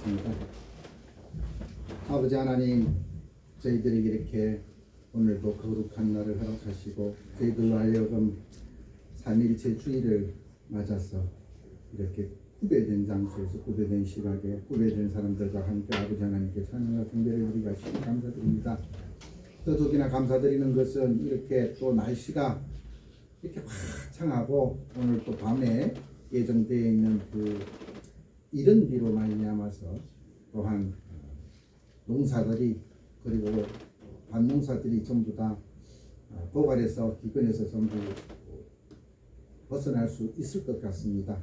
기도하겠습니다. 아버지 하나님, 저희들에게 이렇게 오늘도 거룩한 날을 허락하시고 저희들로 하여금 3일째 주일을 맞아서 이렇게 구별된 장소에서 구별된 시각에 구별된 사람들과 함께 아버지 하나님께 찬양과 경배를 드리고 하시니 감사드립니다. 더더욱이나 감사드리는 것은 이렇게 또 날씨가 이렇게 화창하고 오늘 또 밤에 예정되어 있는 그 이른 비로 말미암아서 또한 농사들이 그리고 밭농사들이 전부 다 고갈에서 기근에서 전부 벗어날 수 있을 것 같습니다.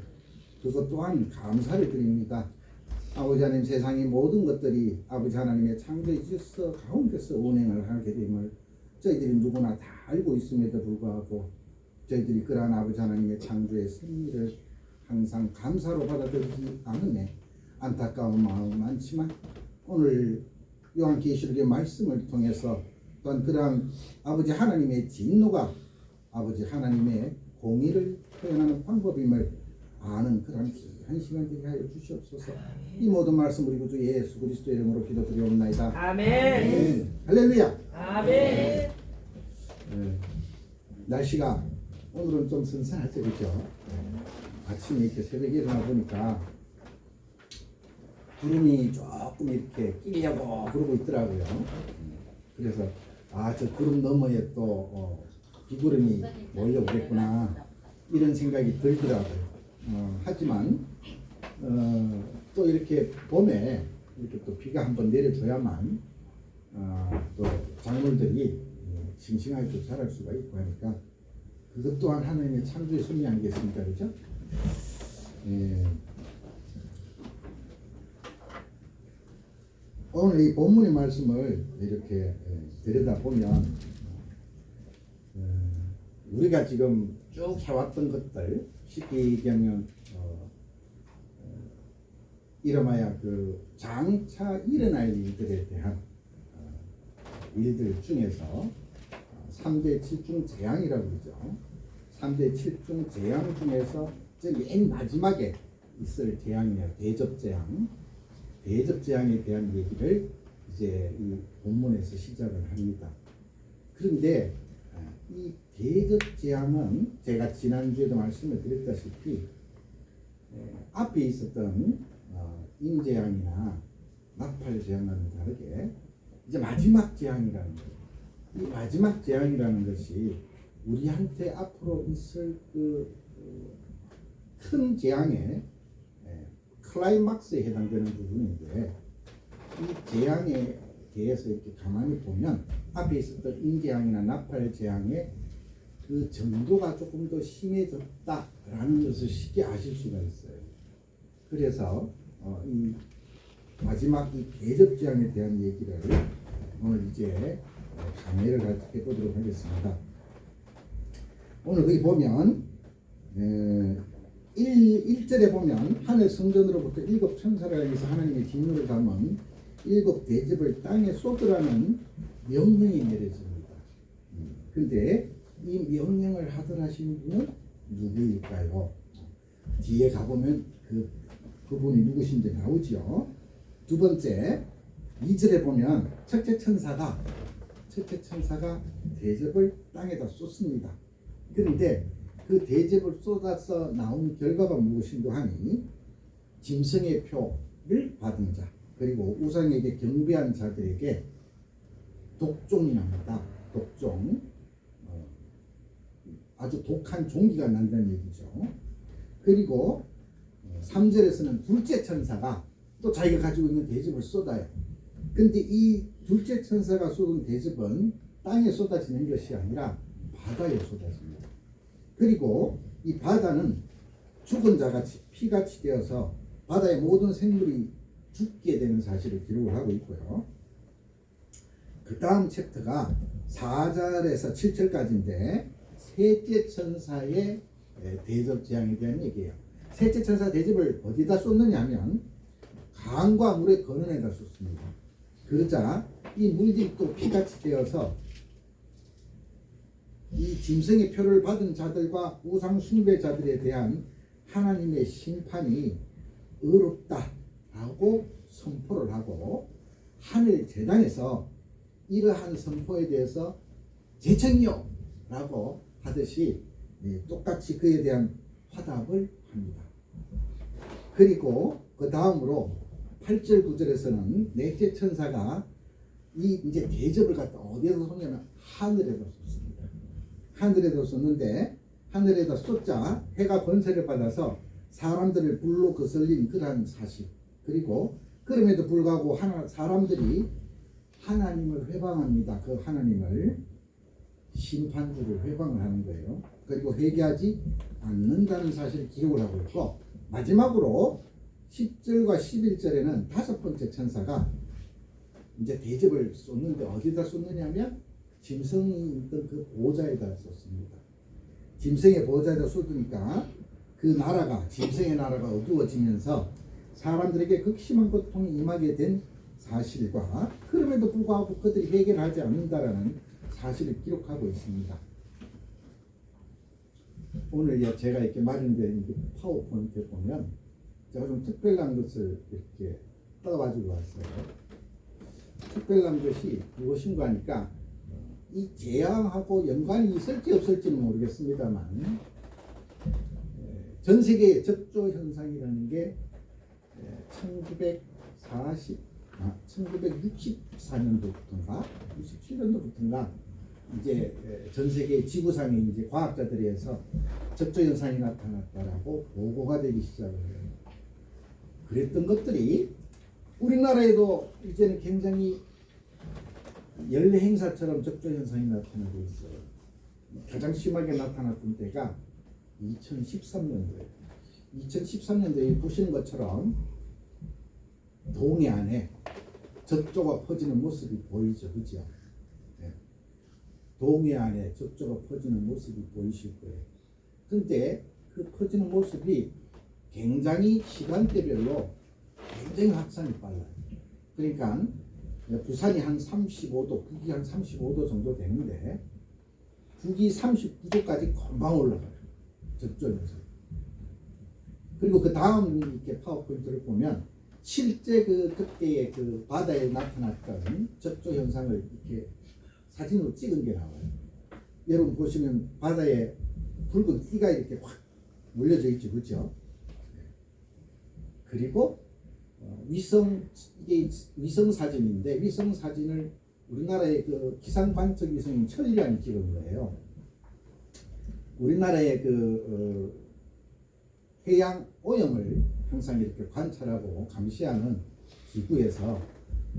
그것 또한 감사를 드립니다. 아버지 하나님, 세상의 모든 것들이 아버지 하나님의 창조의 질서 가운데서 운행을 하게 됨을 저희들이 누구나 다 알고 있음에도 불구하고 저희들이 그러한 아버지 하나님의 창조의 승리를 항상 감사로 받아들이지 않음에 안타까운 마음이 많지만 오늘 요한계시록의 말씀을 통해서 또한 그러한 아버지 하나님의 진노가 아버지 하나님의 공의를 표현하는 방법임을 아는 그러한 귀한 시간 되게 하여 주시옵소서. 이 모든 말씀 우리 구주 예수 그리스도의 이름으로 기도드리옵나이다. 아멘. 할렐루야. 아멘. 날씨가 오늘은 좀 선선하죠, 그죠? 아침에 이렇게 새벽에 일어나 보니까 구름이 조금 이렇게 끼려고 그러고 있더라고요. 그래서 저 구름 너머에 또 비구름이 몰려오겠구나 이런 생각이 들더라고요. 하지만 또 이렇게 봄에 이렇게 또 비가 한번 내려줘야만 또 작물들이 싱싱하게 또 자랄 수가 있고 하니까 그것 또한 하나님의 창조의 섭리 아니겠습니까, 그렇죠? 오늘 이 본문의 말씀을 이렇게 들여다보면 우리가 지금 쭉 해왔던 것들 쉽게 얘기하면 이름하여 그 장차 일어날 일들에 대한 일들 중에서 3대 7중 재앙이라고 그러죠. 3대 7중 재앙 중에서 맨 마지막에 있을 재앙이에요. 대접재앙. 대접재앙에 대한 얘기를 이제 이 본문에서 시작을 합니다. 그런데 이 대접재앙은 제가 지난주에도 말씀을 드렸다시피 앞에 있었던 인재앙이나 나팔재앙과는 다르게 이제 마지막 재앙이라는 거예요. 이 마지막 재앙이라는 것이 우리한테 앞으로 있을 그 큰 재앙의 클라이막스에 해당되는 부분인데 이 재앙에 대해서 이렇게 가만히 보면 앞에 있었던 인재앙이나 나팔재앙의 그 정도가 조금 더 심해졌다라는 것을 쉽게 아실 수가 있어요. 그래서 이 마지막 이 대접재앙에 대한 얘기를 오늘 이제 강의를 해보도록 하겠습니다. 오늘 거기 보면 1절에 보면 하늘 성전으로부터 7 천사를 향해서 하나님의 진노를 담은 7 대접을 땅에 쏟으라는 명령이 내려집니다. 그런데 이 명령을 하더라신 분은 누구일까요? 뒤에 가보면 그분이 누구신지 나오죠. 두 번째 2절에 보면 첫째 천사가 대접을 땅에다 쏟습니다. 그런데 그 대접을 쏟아서 나온 결과가 무엇인고 하니 짐승의 표를 받은 자 그리고 우상에게 경배한 자들에게 독종이 납니다. 독종, 아주 독한 종기가 난다는 얘기죠. 그리고 3절에서는 둘째 천사가 또 자기가 가지고 있는 대접을 쏟아요. 근데 이 둘째 천사가 쏟은 대접은 땅에 쏟아지는 것이 아니라 바다에 쏟아집니다. 그리고 이 바다는 죽은 자같이 피같이 되어서 바다의 모든 생물이 죽게 되는 사실을 기록을 하고 있고요. 그 다음 챕터가 4절에서 7절까지인데 셋째 천사의 대접 재앙에 대한 얘기예요. 셋째 천사 대접을 어디다 쏟느냐 하면 강과 물의 근원에다 쏟습니다. 그러자 이 물들이 또 피같이 되어서 이 짐승의 표를 받은 자들과 우상 숭배자들에 대한 하나님의 심판이 의롭다라고 선포를 하고 하늘 재단에서 이러한 선포에 대해서 제청이요 라고 하듯이 똑같이 그에 대한 화답을 합니다. 그리고 그 다음으로 8절 9절에서는 넷째 천사가 이 이제 대접을 갖다 어디에서 쏘냐면 하늘에다 쏘습니다. 하늘에다 쏘는데 하늘에다 쏘자 해가 권세를 받아서 사람들을 불로 거슬린 그러한 사실, 그리고 그럼에도 불구하고 사람들이 하나님을 회방합니다. 그 하나님을 심판주를 회방을 하는 거예요. 그리고 회개하지 않는다는 사실을 기록을 하고 있고, 마지막으로 10절과 11절에는 다섯 번째 천사가 이제 대접을 쏟는데 어디다 쏟느냐면 짐승이 있던 그 보좌에다 쏟습니다. 짐승의 보좌에다 쏟으니까 그 나라가, 짐승의 나라가 어두워지면서 사람들에게 극심한 고통이 임하게 된 사실과, 그럼에도 불구하고 그들이 회개를 하지 않는다라는 사실을 기록하고 있습니다. 오늘 제가 이렇게 마련된 파워포인트에 보면 제가 좀 특별한 것을 이렇게 떠가지고 왔어요. 특별한 것이 무엇인가 하니까 이 재앙하고 연관이 있을지 없을지는 모르겠습니다만, 전 세계의 적조 현상이라는 게 1964년도부터인가 67년도부터인가 이제 전 세계 지구상에 이제 과학자들에 의해서 적조 현상이 나타났다라고 보고가 되기 시작을 해요. 그랬던 것들이 우리나라에도 이제는 굉장히 연례 행사처럼 적조 현상이 나타나고 있어요. 가장 심하게 나타났던 때가 2013년도에 2013년도에 보시는 것처럼 동해안에 적조가 퍼지는 모습이 보이죠, 그죠? 네. 동해안에 적조가 퍼지는 모습이 보이실 거예요. 근데 그 퍼지는 모습이 굉장히 시간대별로 굉장히 확산이 빨라요. 그러니까 부산이 한 35도, 북이 한 35도 정도 되는데 북이 39도까지 금방 올라가요. 적조에서. 그리고 그 다음 이렇게 파워포인트를 보면 실제 그때의 그 바다에 나타났던 적조 현상을 이렇게 사진으로 찍은 게 나와요. 여러분 보시면 바다에 붉은 띠가 이렇게 확 몰려져 있죠, 그렇죠? 그리고 이게 위성 사진인데, 위성 사진을 우리나라의 그 기상 관측 위성인 천리안이 찍은 거예요. 우리나라의 해양 오염을 항상 이렇게 관찰하고 감시하는 기구에서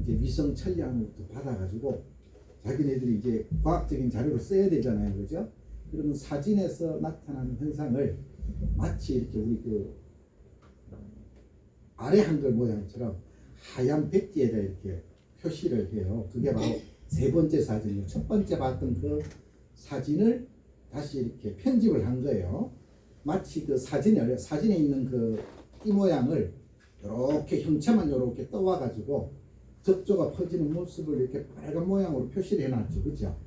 이제 위성 천리안부터 받아가지고 자기네들이 이제 과학적인 자료를 써야 되잖아요, 그죠? 그러면 사진에서 나타나는 현상을 마치 이렇게 우리 아래 한글 모양처럼 하얀 백지에다 이렇게 표시를 해요. 그게 바로 세 번째 사진이에요. 첫 번째 봤던 그 사진을 다시 이렇게 편집을 한 거예요. 마치 그 사진에 있는 그 띠 모양을 이렇게 형체만 이렇게 떠와 가지고 적조가 퍼지는 모습을 이렇게 빨간 모양으로 표시를 해놨죠, 그죠?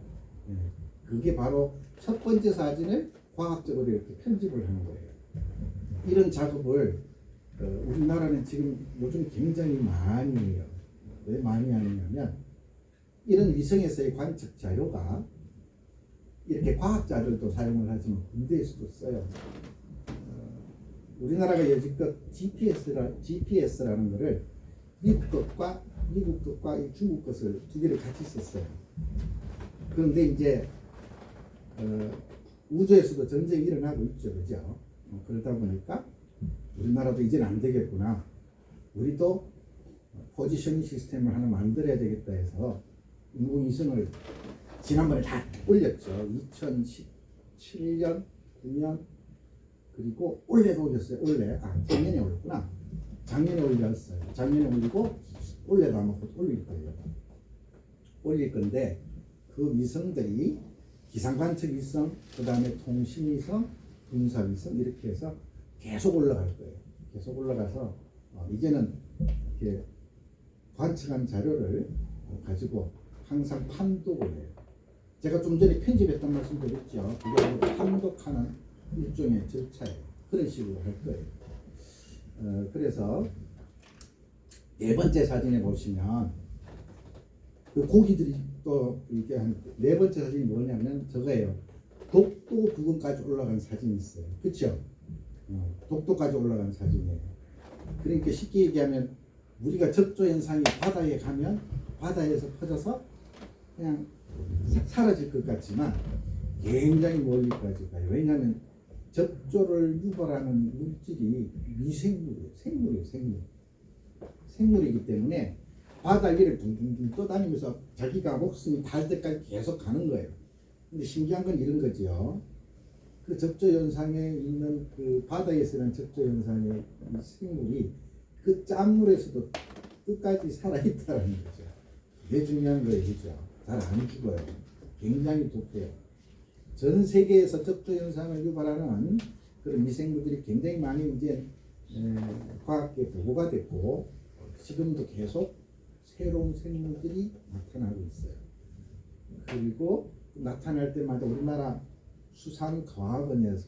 그게 바로 첫 번째 사진을 과학적으로 이렇게 편집을 하는 거예요. 이런 작업을 우리나라는 지금 요즘 굉장히 많이 해요. 왜 많이 하느냐면 이런 위성에서의 관측 자료가 이렇게 과학자들도 사용을 하지만 군대에서도 써요. 우리나라가 여지껏 GPS라는 것을 미국 것과 이 중국 것을 두 개를 같이 썼어요. 그런데 이제 우주에서도 전쟁이 일어나고 있죠, 그죠? 그러다 보니까 우리나라도 이제는 안 되겠구나. 우리도 포지셔닝 시스템을 하나 만들어야 되겠다 해서 인공위성을 지난번에 다 올렸죠. 2017년, 9년, 그리고 올해도 올렸어요. 작년에 올렸구나. 작년에 올렸어요. 작년에 올리고 올해도 아마 곧 올릴 거예요. 올릴 건데 그 위성들이 기상관측 위성, 그 다음에 통신위성, 군사위성 이렇게 해서 계속 올라갈 거예요. 계속 올라가서 이제는 이렇게 관측한 자료를 가지고 항상 판독을 해요. 제가 좀 전에 편집했던 말씀 드렸죠. 그게 판독하는 일종의 절차예요. 그런 식으로 할 거예요. 그래서 네 번째 사진에 보시면 그 고기들이 또 이렇게 한 네 번째 사진이 뭐냐면 저거예요. 독도 부근까지 올라간 사진이 있어요. 그렇죠? 독도까지 올라간 사진이에요. 그러니까 쉽게 얘기하면 우리가 적조 현상이 바다에 가면 바다에서 퍼져서 그냥 사라질 것 같지만 굉장히 멀리까지 가요. 왜냐하면 적조를 유발하는 물질이 미생물이에요. 생물이에요. 생물이기 때문에 바다 위를 둥둥둥 떠다니면서 자기가 목숨이 닿을 때까지 계속 가는 거예요. 근데 신기한 건 이런 거죠. 그 적조 현상에 있는 그 바다에서는 적조 현상의 이 생물이 그 짠물에서도 끝까지 살아있다는 거죠. 되게 중요한 거예요. 그죠? 잘 안 죽어요. 굉장히 독해요. 전 세계에서 적조 현상을 유발하는 그런 미생물들이 굉장히 많이 이제 과학계 보고가 됐고 지금도 계속 새로운 생물들이 나타나고 있어요. 그리고 나타날 때마다 우리나라 수산과학원에서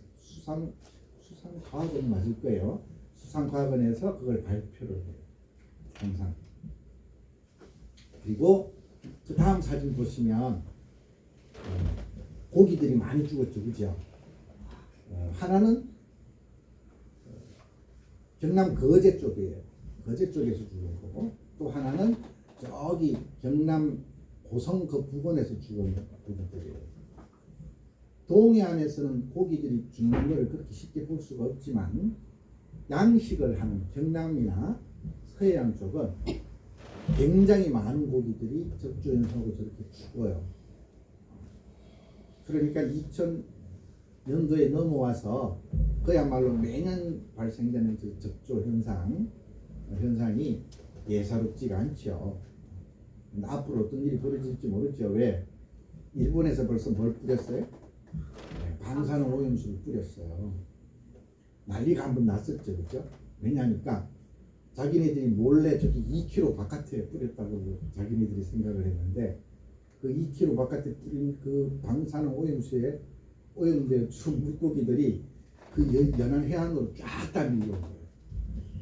수산과학원 맞을 거예요. 수산과학원에서 그걸 발표를 해요. 항상. 그리고 그 다음 사진 보시면 고기들이 많이 죽었죠, 그죠? 하나는 경남 거제 쪽이에요. 거제 쪽에서 죽은 거고, 또 하나는 저기 경남 고성 그 부근에서 죽은 부분들이에요. 동해안에서는 고기들이 죽는 것을 그렇게 쉽게 볼 수가 없지만 양식을 하는 경남이나 서해안 쪽은 굉장히 많은 고기들이 적조 현상으로 저렇게 죽어요. 그러니까 2000년도에 넘어와서 그야말로 매년 발생되는 적조 현상이 예사롭지가 않죠. 앞으로 어떤 일이 벌어질지 모르죠. 왜? 일본에서 벌써 뭘 뿌렸어요? 방사능 오염수를 뿌렸어요. 난리가 한번 났었죠, 그죠? 왜냐하니까 자기네들이 몰래 저기 2km 바깥에 뿌렸다고 자기네들이 생각을 했는데 그 2km 바깥에 뿌린 그 방사능 오염수에 오염된 물고기들이 그 연안 해안으로 쫙 다 밀려온 거예요.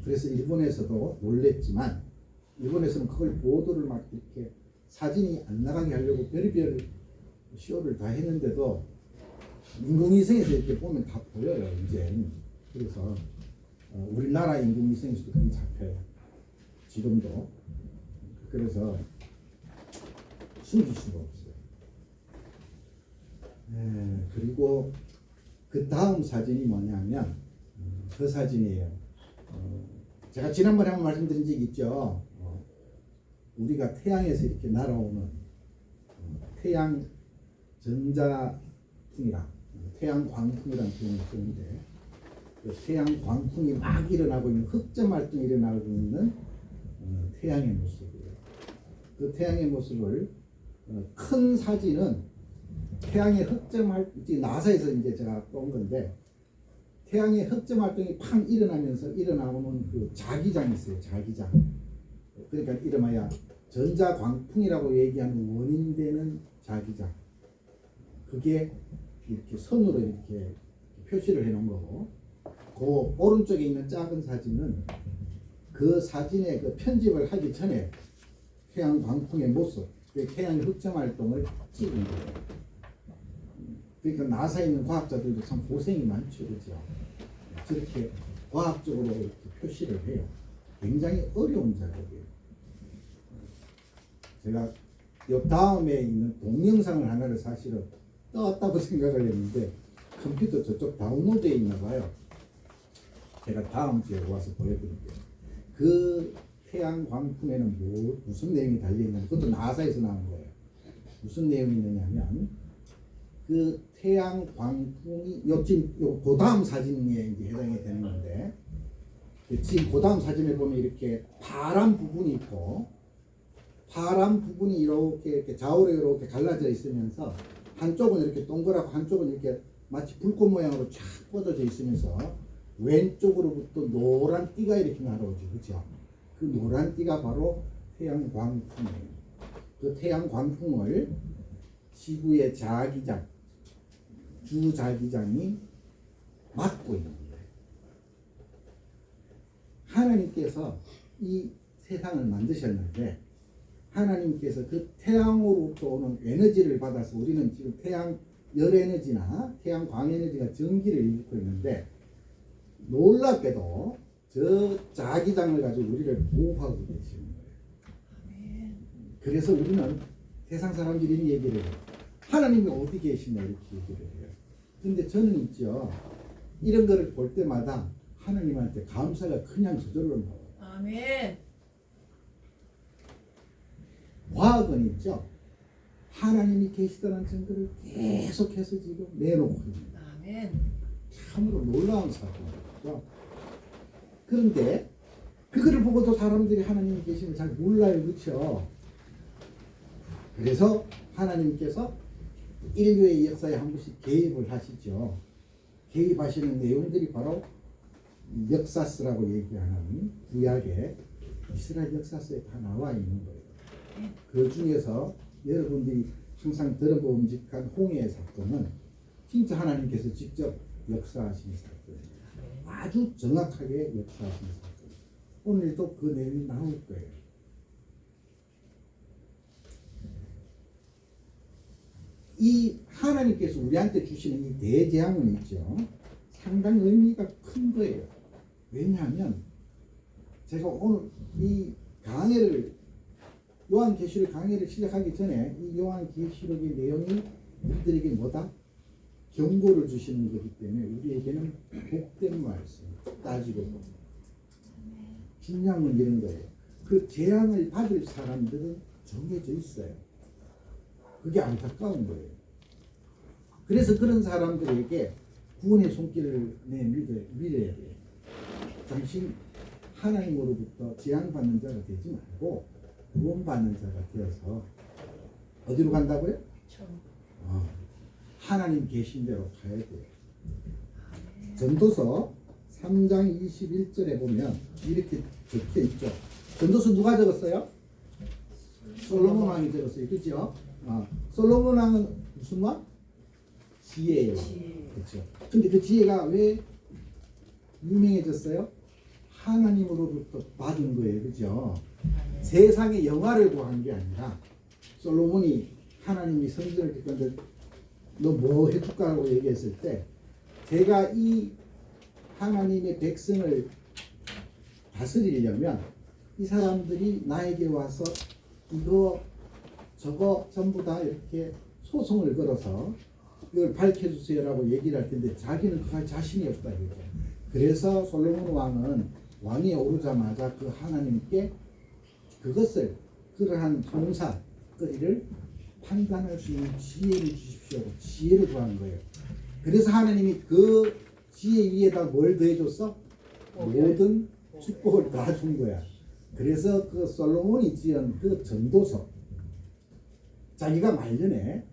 그래서 일본에서도 놀랬지만 일본에서는 그걸 보도를 막 이렇게 사진이 안 나가게 하려고 별의별 쇼를 다 했는데도 인공위성에서 이렇게 보면 다 보여요, 이제. 그래서 우리나라 인공위성에서도 그게 잡혀요. 지금도. 그래서 숨길 수가 없어요. 그리고 그 다음 사진이 뭐냐면 그 사진이에요. 제가 지난번에 한번 말씀드린 적이 있죠. 우리가 태양에서 이렇게 날아오는 태양 전자풍이랑 태양 광풍이라는 표현을 쓰는데 그 태양 광풍이 막 일어나고 있는 흑점 활동이 일어나고 있는 태양의 모습이에요. 그 태양의 모습을 큰 사진은 태양의 흑점 활동, 나사에서 이제 제가 본 건데 태양의 흑점 활동이 팡 일어나면서 일어나오는 그 자기장이 있어요. 자기장. 그러니까 이름하여 전자광풍이라고 얘기하는 원인되는 자기장. 그게 이렇게 선으로 이렇게 표시를 해 놓은 거고, 그 오른쪽에 있는 작은 사진은 그 사진의 그 편집을 하기 전에 태양 광풍의 모습, 그 태양의 흑점 활동을 찍은 거예요. 그러니까 나사에 있는 과학자들도 참 고생이 많죠, 그죠? 저렇게 과학적으로 이렇게 표시를 해요. 굉장히 어려운 작업이에요. 제가 이 다음에 있는 동영상을 하나를 사실은 떴다고 생각을 했는데 컴퓨터 저쪽 다운로드에 있나 봐요. 제가 다음 주에 와서 보여드릴게요. 그 태양 광풍에는 무슨 내용이 달려있냐면 그것도 나사에서 나온 거예요. 무슨 내용이 있느냐면 그 태양 광풍이 지금 그 다음 사진에 이제 해당이 되는 건데 지금 그 다음 사진을 보면 이렇게 파란 부분이 있고 파란 부분이 이렇게 좌우로 이렇게 갈라져 있으면서 한쪽은 이렇게 동그랗고 한쪽은 이렇게 마치 불꽃 모양으로 쫙 뻗어져 있으면서 왼쪽으로부터 노란 띠가 이렇게 날아오죠, 그렇죠? 그 노란 띠가 바로 태양 광풍이에요. 그 태양 광풍을 지구의 자기장, 주자기장이 막고 있는 거예요. 하나님께서 이 세상을 만드셨는데 하나님께서 그 태양으로부터 오는 에너지를 받아서 우리는 지금 태양 열 에너지나 태양 광 에너지가 전기를 일으키고 있는데 놀랍게도 저 자기장을 가지고 우리를 보호하고 계시는 거예요. 그래서 우리는 세상 사람들이 이런 얘기를 해요. 하나님이 어디 계시냐 이렇게 얘기를 해요. 근데 저는 있죠. 이런 거를 볼 때마다 하나님한테 감사가 그냥 저절로 나와요. 아멘. 과학은 있죠. 하나님이 계시다는 증거를 계속해서 지금 내놓고 있습니다. 아멘. 참으로 놀라운 사건이죠. 그런데 그거를 보고도 사람들이 하나님이 계심을 잘 몰라요. 그렇죠? 그래서 하나님께서 인류의 역사에 한 번씩 개입을 하시죠. 개입하시는 내용들이 바로 역사서라고 얘기하는 구약의 이스라엘 역사서에 다 나와 있는 거예요. 그 중에서 여러분들이 항상 들어봄직한 홍해의 사건은 진짜 하나님께서 직접 역사하신 사건입니다. 아주 정확하게 역사하신 사건. 오늘도 그 내용이 나올 거예요. 이 하나님께서 우리한테 주시는 이 대재앙은 있죠. 상당히 의미가 큰 거예요. 왜냐하면 제가 오늘 이 강해를 요한계시록 강해를 시작하기 전에 이 요한계시록의 내용이 우리들에게 뭐다? 경고를 주시는 거기 때문에 우리에게는 복된 말씀 따지고 보면 중요한 건 이런 거예요. 그 재앙을 받을 사람들은 정해져 있어요. 그게 안타까운 거예요. 그래서 그런 사람들에게 구원의 손길을 밀어야 돼요. 당신 하나님으로부터 재앙받는 자가 되지 말고 구원받는 자가 되어서 어디로 간다고요? 하나님 계신 대로 가야 돼요. 전도서 3장 21절에 보면 이렇게 적혀 있죠. 전도서 누가 적었어요? 솔로몬 왕이 적었어요. 그렇죠? 솔로몬 왕은 무슨 왕? 지혜예요. 그렇죠. 근데 그 지혜가 왜 유명해졌어요? 하나님으로부터 받은 거예요. 그죠? 세상의 영화를 구한 게 아니라 솔로몬이 하나님이 성전을 짓건데 너 뭐 해줄까라고 얘기했을 때 제가 이 하나님의 백성을 다스리려면 이 사람들이 나에게 와서 이거 저거 전부 다 이렇게 소송을 걸어서 이걸 밝혀주세요라고 얘기를 할 텐데 자기는 그할 자신이 없다 이거죠. 그래서 솔로몬 왕은 왕위에 오르자마자 그 하나님께 그것을 그러한 송사거리를 판단할 수 있는 지혜를 주십시오. 지혜를 구한 거예요. 그래서 하나님이 그 지혜 위에다 뭘 더해줬어? 모든 축복을 다 준 거야. 그래서 그 솔로몬이 지은 그 전도서 자기가 말년에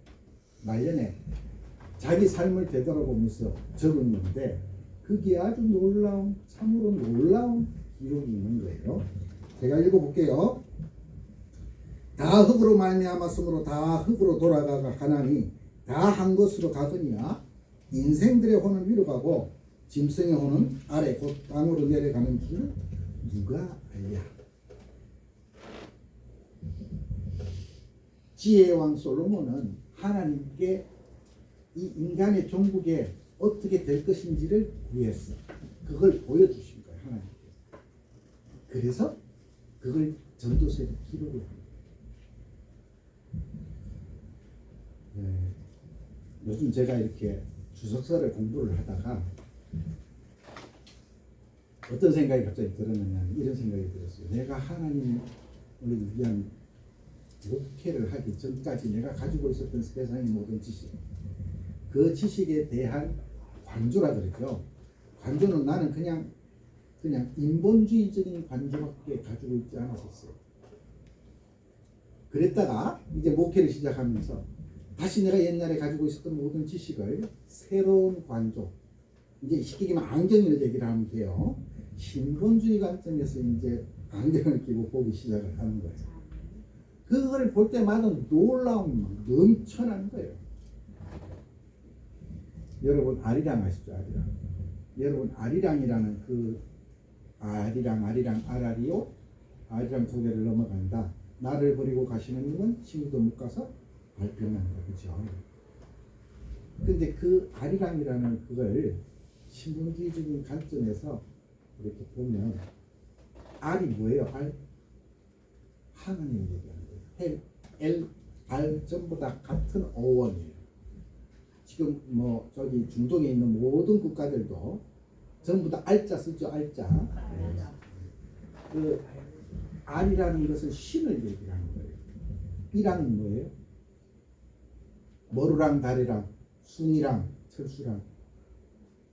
자기 삶을 되돌아보면서 적은 건데 그게 아주 놀라운 참으로 놀라운 기록이 있는 거예요. 제가 읽어볼게요. 다 흙으로 말미암았으므로 다 흙으로 돌아가나니 다 한 것으로 가거니와 인생들의 혼은 위로 가고 짐승의 혼은 아래 곧 땅으로 내려가는 줄 누가 알랴. 지혜의 왕 솔로몬은 하나님께 이 인간의 종국에 어떻게 될 것인지를 구했어. 그걸 보여주신 거예요. 하나님께서. 그래서 그걸 전도서에 기록을 합니다. 네. 요즘 제가 이렇게 주석서를 공부를 하다가 어떤 생각이 갑자기 들었느냐 이런 생각이 들었어요. 내가 하나님을 위한 목회를 하기 전까지 내가 가지고 있었던 세상의 모든 지식, 그 지식에 대한 관조라 그러죠. 관조는 나는 그냥 인본주의적인 관조밖에 가지고 있지 않았었어요. 그랬다가 이제 목회를 시작하면서 다시 내가 옛날에 가지고 있었던 모든 지식을 새로운 관조, 이제 쉽게 얘기하면 안경을 얘기를 하면 돼요. 신본주의 관점에서 이제 안경을 끼고 보기 시작을 하는 거예요. 그걸 볼 때마다 놀라움 넘쳐나는 거예요. 여러분 아리랑 아시죠? 아리랑. 여러분 아리랑이라는 그 아리랑 아라리오 아리랑 고개를 넘어간다. 나를 버리고 가시는 님은 심도 못 가서 발병한다. 그죠? 근데 그 아리랑이라는 그걸 신분주의적인 관점에서 이렇게 보면 알이 뭐예요? 알? 하나님 얘기하는 거예요. 헬, 엘, 알 전부 다 같은 어원이에요. 지금 뭐 저기 중동에 있는 모든 국가들도 전부 다 알자 쓰죠. 알자. 그 알이라는 것은 신을 얘기하는 거예요. 이랑은 뭐예요? 머루랑 다리랑 순이랑 철수랑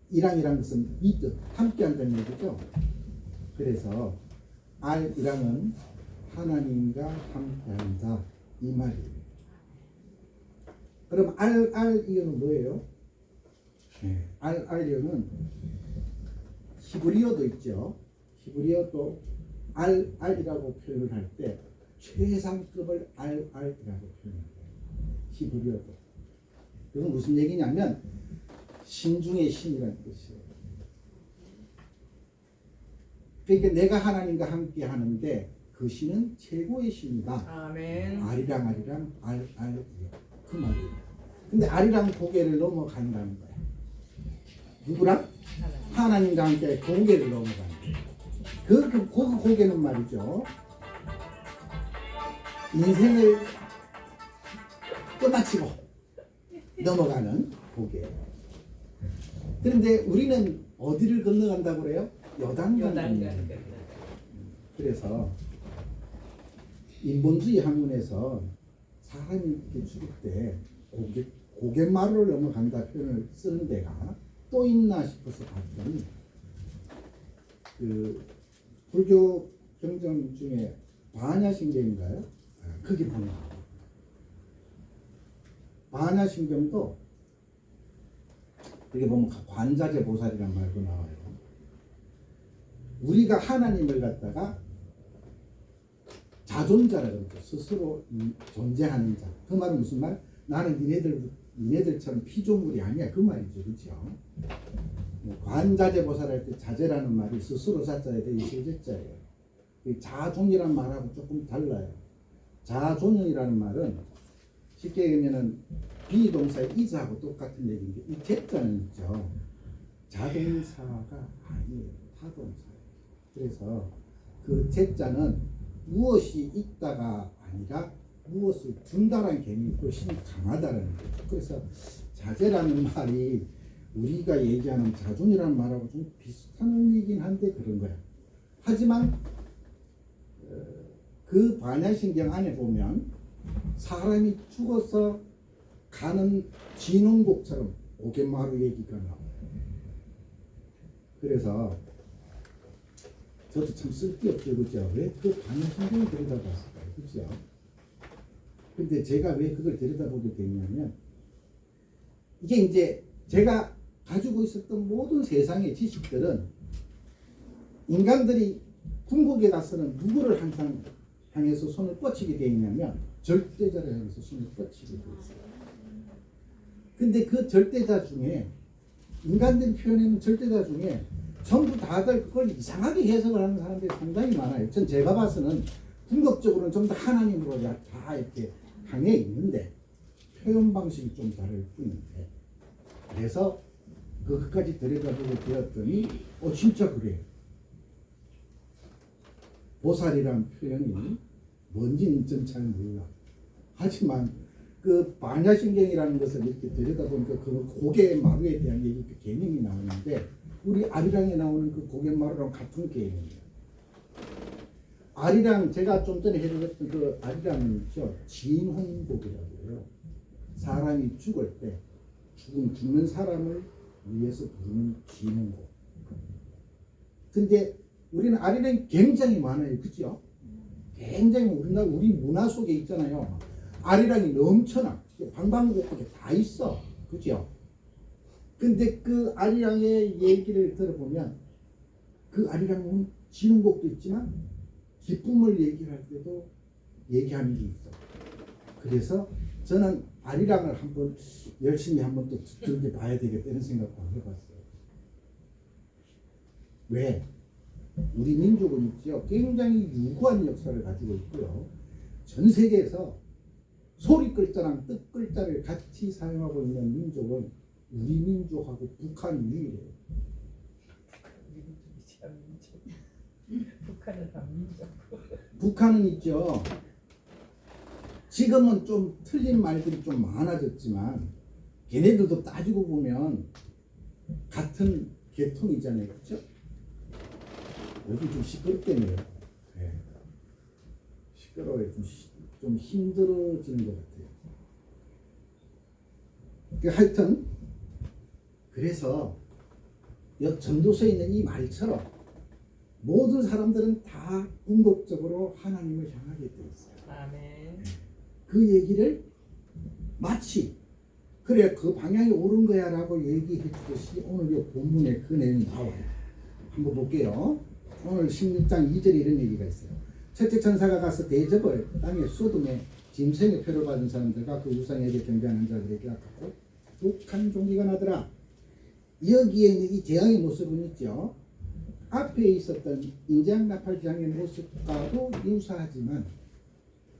이랑이란 것은 이뜻 함께 한다는 얘기죠. 그래서 알이랑은 하나님과 함께 한다 이 말이에요. 그럼 알이어는 뭐예요? 네, 알이어는 히브리어도 있죠. 히브리어도 알이라고 표현을 할 때 최상급을 알이라고 표현해요. 히브리어도. 그건 무슨 얘기냐면 신중의 신이라는 뜻이에요. 그러니까 내가 하나님과 함께 하는데 그 신은 최고의 신이다. 아멘. 알이랑 그 말이에요. 근데 알이랑 고개를 넘어간다는 거야. 누구랑? 하나님과 함께 고개를 넘어가는 거예요. 그 고개는 말이죠. 인생을 끝마치고 넘어가는 고개. 그런데 우리는 어디를 건너간다고 그래요? 요단강을. 그래서 인본주의 학문에서 사람이 이렇게 죽을 때 고갯마루를 넘어간다 표현을 쓰는 데가 또 있나 싶어서 봤더니 그 불교 경전 중에 반야신경인가요? 거기 보면 반야신경도 여기 보면 관자재 보살이란 말도 나와요. 우리가 하나님을 갖다가 자존자라 그러죠. 스스로 존재하는 자. 그 말은 무슨 말? 나는 니네들처럼 피조물이 아니야. 그 말이죠. 그렇죠? 관자재 보살할 때 자재라는 말이 스스로 자자에 대해 실제자예요. 자존이란 말하고 조금 달라요. 자존이라는 말은 쉽게 얘기하면 비동사의 이자하고 똑같은 얘기인데 이 제자는 있죠. 자동사가 아니에요. 타동사예요. 그래서 그 제자는 무엇이 있다가 아니라 무엇을 준다라는 개념이 훨씬 강하다라는 거죠. 그래서 자제라는 말이 우리가 얘기하는 자존이라는 말하고 좀 비슷한 의미이긴 한데 그런 거야. 하지만 그 반야신경 안에 보면 사람이 죽어서 가는 진원곡처럼 고갯마루 얘기가 나와요. 그래서 저도 참 쓸데없죠, 그죠? 왜 그 반야신경을 들여다봤을까요, 그죠? 근데 제가 왜 그걸 들여다보게 됐냐면 이게 이제 제가 가지고 있었던 모든 세상의 지식들은 인간들이 궁극에 가서는 누구를 항상 향해서 손을 뻗치게 되어 있냐면 절대자를 향해서 손을 뻗치게 되어 있어요. 근데 그 절대자 중에 인간들이 표현하는 절대자 중에 전부 다들 그걸 이상하게 해석을 하는 사람들이 상당히 많아요. 전 제가 봐서는 궁극적으로는 좀 더 하나님으로 다 이렇게 향해 있는데 표현 방식이 좀 다를 뿐인데 그래서 그것까지 들여다보게 되었더니 진짜 그래요. 보살이란 표현이 뭔지는 전 잘 몰라. 하지만 그 반야신경이라는 것을 이렇게 들여다보니까 그 고갯마루에 대한 얘기, 그 개념이 나오는데 우리 아리랑에 나오는 그 고갯마루랑 같은 개념이에요. 아리랑 제가 좀 전에 해드렸던 그 아리랑은 있죠. 진혼곡이라고 해요. 사람이 죽을 때 죽는 사람을 위해서 부르는 진혼곡. 근데 우리는 아리랑이 굉장히 많아요. 그죠? 굉장히 우리 문화 속에 있잖아요. 아리랑이 넘쳐나. 방방곡곡에 다 있어. 그죠? 근데 그 아리랑의 얘기를 들어보면 그 아리랑은 진흥곡도 있지만 기쁨을 얘기할 때도 얘기하는 게 있어. 그래서 저는 아리랑을 한번 열심히 한번 또 들게 봐야 되겠다 이런 생각도 해봤어요. 왜? 우리 민족은 있죠. 굉장히 유구한 역사를 가지고 있고요. 전 세계에서 소리 글자랑 뜻 글자를 같이 사용하고 있는 민족은 우리 민족하고 북한 유일해요. 북한은 반민족. 북한은 있죠. 지금은 좀 틀린 말들이 좀 많아졌지만 걔네들도 따지고 보면 같은 계통이잖아요. 그렇죠? 여기 좀 시끄럽겠네요. 네. 시끄러워요. 좀 힘들어지는 것 같아요. 하여튼 그래서 전도서에 있는 이 말처럼 모든 사람들은 다 궁극적으로 하나님을 향하게 되어 있어요. 아멘. 그 얘기를 마치 그래 그 방향이 옳은 거야 라고 얘기해 주듯이 오늘 이 본문에 그 내용이 나와요. 한번 볼게요. 오늘 16장 2절에 이런 얘기가 있어요. 첫째 천사가 가서 대접을 땅에 소돔에 짐승의 표를 받은 사람들과 그 우상에게 경배하는 자들에게 갖고 독한 종기가 나더라. 여기에 있는 이 재앙의 모습은 있죠. 앞에 있었던 인장 나팔 재앙의 모습과도 유사하지만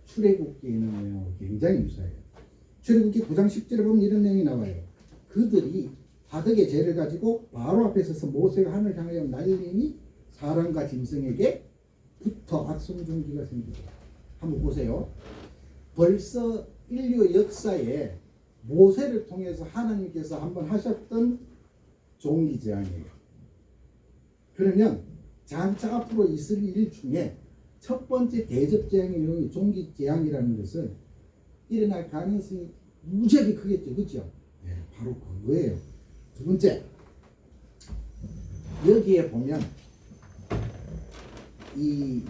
출애굽기에는 내용이 굉장히 유사해요. 출애굽기 9장 10절에 보면 이런 내용이 나와요. 그들이 바득의 죄를 가지고 바로 앞에 서서 모세가 하늘 향하여 날리니 사람과 짐승에게 부터 악성종기가 생기고. 한번 보세요. 벌써 인류 역사에 모세를 통해서 하나님께서 한번 하셨던 종기 재앙이에요. 그러면 장차 앞으로 있을 일 중에 첫 번째 대접 재앙의 내용이 종기 재앙이라는 것은 일어날 가능성이 무지하게 크겠죠. 그렇죠? 네, 바로 그거예요. 두 번째, 여기에 보면 이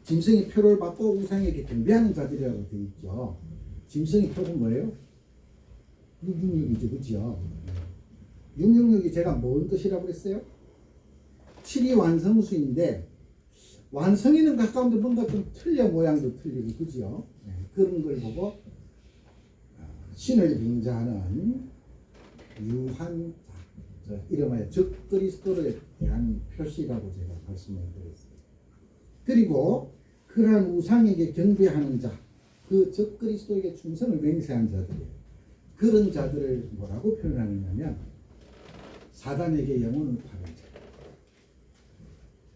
짐승의 표를 받고 우상에게 경배하는 자들이라고 되어 있죠. 짐승의 표는 뭐예요? 666이죠. 그렇죠? 666이 제가 뭔 뜻이라고 그랬어요? 7이 완성수인데 완성에는 가까운데 뭔가 좀 틀려, 모양도 틀리고. 그죠? 네, 그런 걸 보고 신을 빙자하는 유한자, 이름하여 적그리스도에 대한 표시라고 제가 말씀을 드렸어요. 그리고 그러한 우상에게 경배하는 자, 그 적그리스도에게 충성을 맹세한 자들이에요. 그런 자들을 뭐라고 표현하느냐면 사단에게 영혼을 파는 자.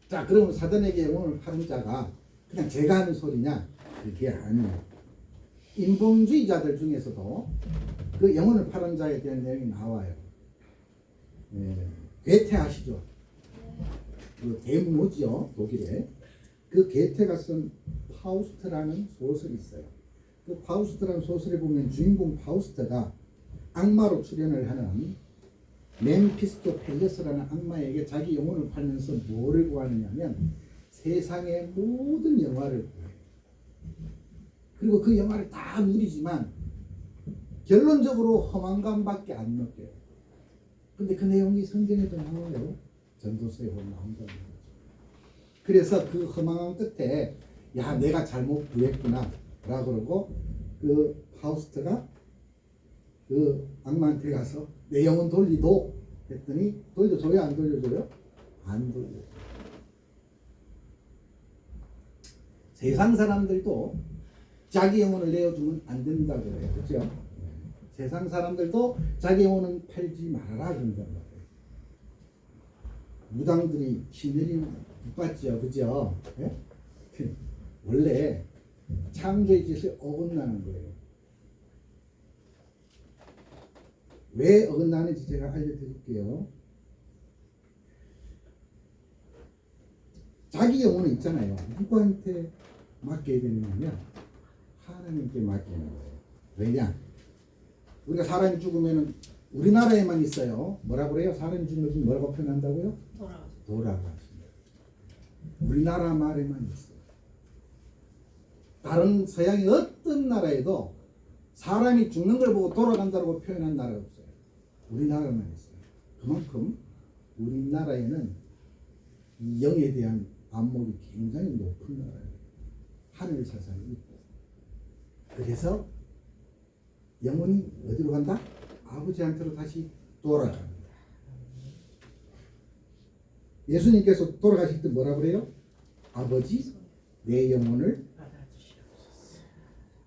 자, 그러면 사단에게 영혼을 파는 자가 그냥 제가 하는 소리냐? 그게 아니에요. 인본주의자들 중에서도 그 영혼을 파는 자에 대한 내용이 나와요. 괴테 아시죠? 그 대문호지요, 독일에. 그 괴테가 쓴 파우스트라는 소설이 있어요. 그 파우스트라는 소설에 보면 주인공 파우스트가 악마로 출연을 하는 멤피스토펠레스라는 악마에게 자기 영혼을 팔면서 뭐를 구하느냐면 세상의 모든 영화를 구해요. 그리고 그 영화를 다 누리지만 결론적으로 허망감밖에 안 느껴요. 근데 그 내용이 성경에도 나와요. 전도서에 보면 나온다는 거죠. 그래서 그 허망한 끝에 야 내가 잘못 구했구나 라고 그러고 그 파우스트가 그 악마한테 가서 내 영혼 돌리도 했더니 돌려줘요? 안 돌려줘요? 안 돌려요. 세상 사람들도 자기 영혼을 내어주면 안 된다고 그래요. 그렇죠? 세상 사람들도 자기 영혼은 팔지 말아라 그런단 말이에요. 무당들이 신내림 붙받지요. 그죠? 예? 원래 창조의 짓에 어긋나는 거예요. 왜 어긋나는지 제가 알려드릴게요. 자기 영혼은 있잖아요. 누구한테 맡겨야 되느냐면 하나님께 맡기는 거예요. 왜냐? 우리가 사람이 죽으면 우리나라에만 있어요. 뭐라고 그래요? 사람이 죽으면 뭐라고 표현한다고요? 돌아가신다. 우리나라 말에만 있어요. 다른 서양의 어떤 나라에도 사람이 죽는 걸 보고 돌아간다고 표현한 나라가 없어요. 우리나라만 있어요. 그만큼 우리나라에는 이 영에 대한 안목이 굉장히 높은 나라예요. 하늘 사상이 있고. 그래서 영혼이 어디로 간다? 아버지한테로 다시 돌아갑니다. 예수님께서 돌아가실 때 뭐라 그래요? 아버지 내 영혼을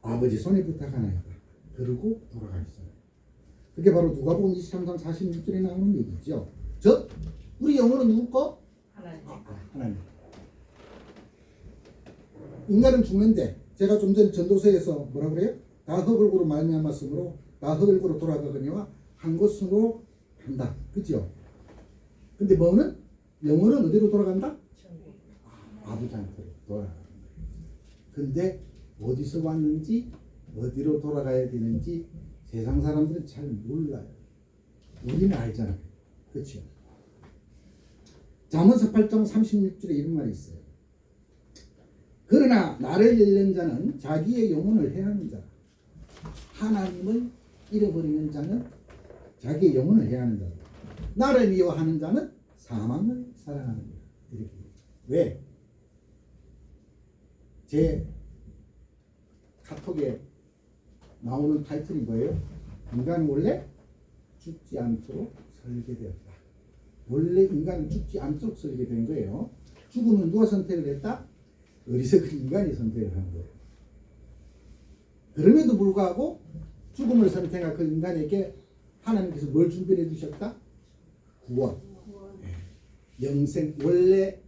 아버지 손에 부탁하나이다. 그러고 돌아가셨어요. 그게 바로 누가복음 23장 46절에 나오는 얘기죠. 즉 우리 영혼은 누구 거? 하나님. 인간은 죽는데 제가 좀 전에 전도서에서 뭐라 그래요? 다 흙을구로 말미암았으므로 다 흙을구로 돌아가거니와 한 곳으로 간다. 그죠? 근데 뭐는? 영혼은 어디로 돌아간다? 아버지한테 돌아간다. 근데 어디서 왔는지 어디로 돌아가야 되는지 세상 사람들은 잘 몰라요. 우리는 알잖아요. 그렇죠? 잠언서 8장 36절에 이런 말이 있어요. 그러나 나를 잃는 자는 자기의 영혼을 해하는 자라. 하나님을 잃어버리는 자는 자기의 영혼을 해하는 자라. 나를 미워하는 자는 사망을 사랑하는 자라. 이렇게. 왜? 제 카톡에 나오는 타이틀이 뭐예요? 인간은 원래 죽지 않도록 설계되었다. 원래 인간은 죽지 않도록 설계된 거예요. 죽음은 누가 선택을 했다? 어리석은 인간이 선택을 한 거예요. 그럼에도 불구하고 죽음을 선택한 그 인간에게 하나님께서 뭘 준비해 주셨다? 구원. 영생. 원래